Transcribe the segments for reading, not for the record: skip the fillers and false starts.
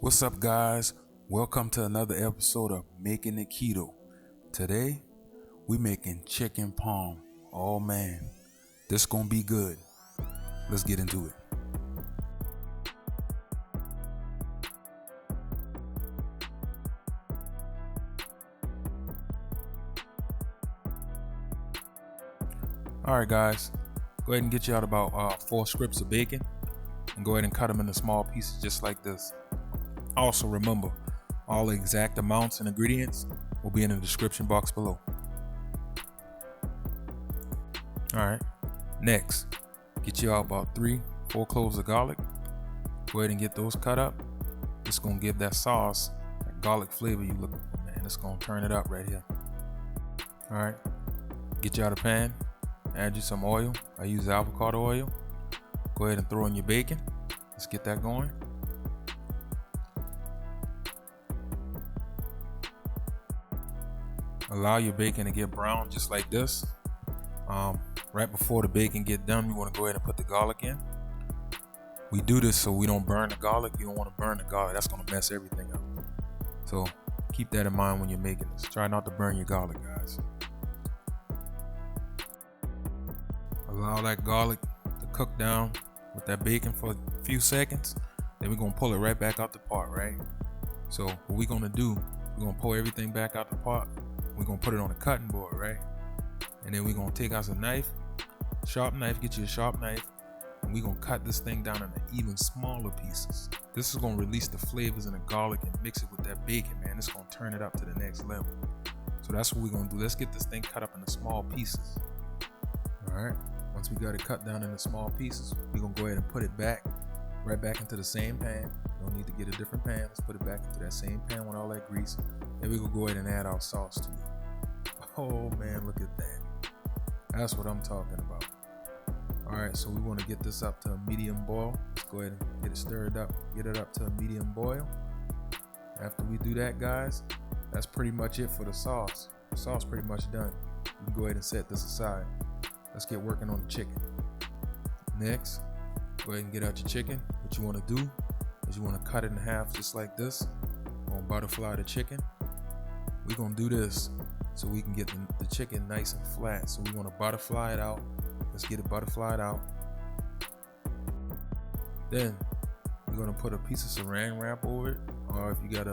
What's up, guys? Welcome to another episode of Making It Keto. Today, we making chicken parm. Oh man, this gonna be good. Let's get into it. Alright guys, go ahead and get you out about 4 strips of bacon and go ahead and cut them into small pieces just like this. Also remember, all the exact amounts and ingredients will be in the description box below. Alright, next, get you out about 3-4 cloves of garlic. Go ahead and get those cut up. It's going to give that sauce, that garlic flavor you looking for, man. It's going to turn it up right here. Alright, get you out a pan. Add you some oil. I use avocado oil. Go ahead and throw in your bacon. Let's get that going. Allow your bacon to get brown just like this. Right before the bacon get done, you want to go ahead and put the garlic in. We do this so we don't burn the garlic. You don't want to burn the garlic. That's going to mess everything up. So keep that in mind when you're making this. Try not to burn your garlic, guys. Allow that garlic to cook down with that bacon for a few seconds. Then we're going to pull it right back out the pot, right? So what we're going to do, we're going to pull everything back out the pot. We're going to put it on a cutting board, right? And then we're going to take out a knife, sharp knife, get you a sharp knife, and we're going to cut this thing down into even smaller pieces. This is going to release the flavors in the garlic and mix it with that bacon, man. It's going to turn it up to the next level. So that's what we're going to do. Let's get this thing cut up into small pieces. All right. Once we got it cut down into small pieces, we're going to go ahead and put it right back into the same pan. No need to get a different pan. Let's put it back into that same pan with all that grease. Then we're going to go ahead and add our sauce to it. Oh man, look at that. That's what I'm talking about. All right, so we want to get this up to a medium boil. Let's go ahead and get it stirred up. Get it up to a medium boil. After we do that, guys, that's pretty much it for the sauce. The sauce pretty much done. You can go ahead and set this aside. Let's get working on the chicken. Next, go ahead and get out your chicken. What you want to do is you want to cut it in half just like this. We're going to butterfly the chicken. We're going to do this so we can get the chicken nice and flat. So we want to butterfly it out. Let's get it butterflied out. Then we're going to put a piece of saran wrap over it. Or if you got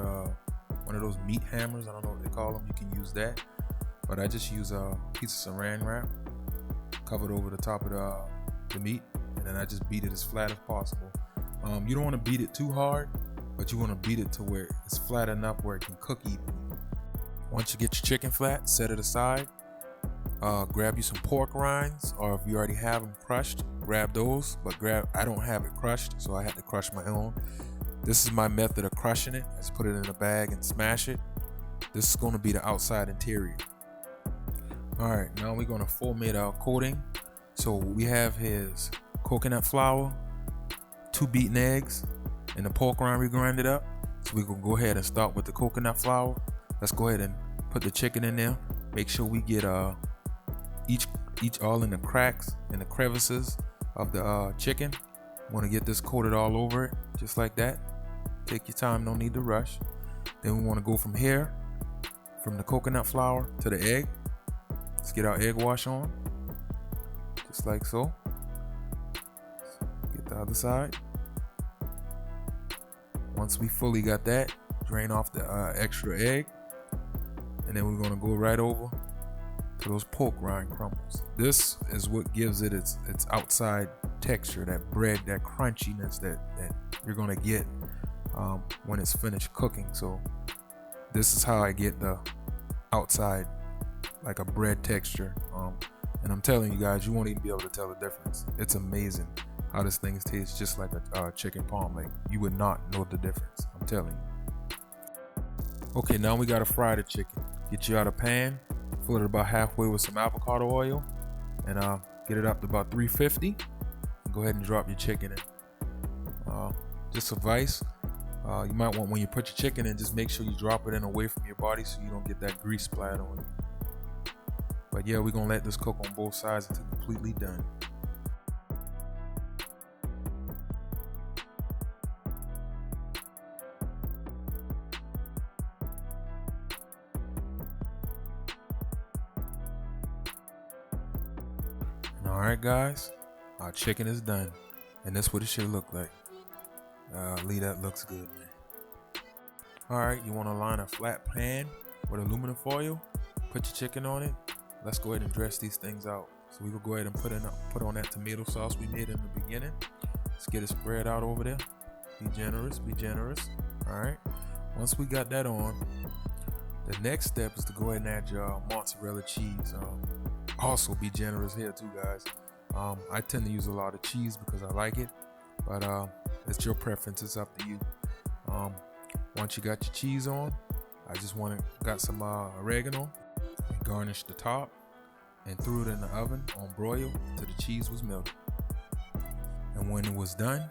one of those meat hammers, I don't know what they call them, you can use that. But I just use a piece of saran wrap. Covered over the top of the meat, and then I just beat it as flat as possible. You don't want to beat it too hard, but you want to beat it to where it's flat enough where it can cook evenly. Once you get your chicken flat, set it aside. Grab you some pork rinds, or if you already have them crushed, grab those. But I don't have it crushed, so I had to crush my own. This is my method of crushing it. I just put it in a bag and smash it. This is going to be the outside interior. Alright, now we're going to formate our coating. So what we have is coconut flour, 2 beaten eggs, and the pork rind we grinded up. So we're going to go ahead and start with the coconut flour. Let's go ahead and put the chicken in there. Make sure we get each all in the cracks and the crevices of the chicken. Want to get this coated all over it, just like that. Take your time, no need to rush. Then we want to go from here, from the coconut flour to the egg. Let's get our egg wash on, just like so. Get the other side. Once we fully got that, drain off the extra egg, and then we're gonna go right over to those pork rind crumbles. This is what gives it its outside texture, that bread, that crunchiness that you're gonna get when it's finished cooking. So this is how I get the outside, like a bread texture, and I'm telling you guys, you won't even be able to tell the difference. It's amazing how this thing tastes just like a chicken parm. Like, you would not know the difference, I'm telling you. Okay, now we gotta fry the chicken. Get you out a pan, fill it about halfway with some avocado oil, and get it up to about 350. And go ahead and drop your chicken in. Just advice, you might want, when you put your chicken in, just make sure you drop it in away from your body so you don't get that grease splatter on you. But yeah, we're gonna let this cook on both sides until completely done. Alright guys, our chicken is done. And that's what it should look like. Lee, that looks good, man. Alright, you want to line a flat pan with aluminum foil. Put your chicken on it. Let's go ahead and dress these things out. So we will go ahead and put on that tomato sauce we made in the beginning. Let's get it spread out over there. Be generous, be generous. Alright, once we got that on, the next step is to go ahead and add your mozzarella cheese. Also be generous here too, guys. I tend to use a lot of cheese because I like it, but it's your preference. It's up to you. Once you got your cheese on, I just got some oregano, and garnished the top, and threw it in the oven on broil until the cheese was melted. And when it was done,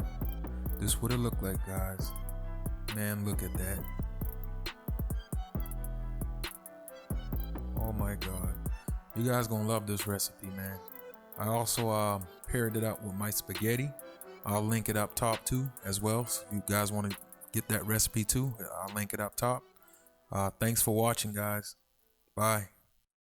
this is what it looked like, guys. Man, look at that. Oh my God. You guys gonna love this recipe, man. I also paired it up with my spaghetti. I'll link it up top too as well. So if you guys want to get that recipe too, I'll link it up top. Thanks for watching, guys. Bye.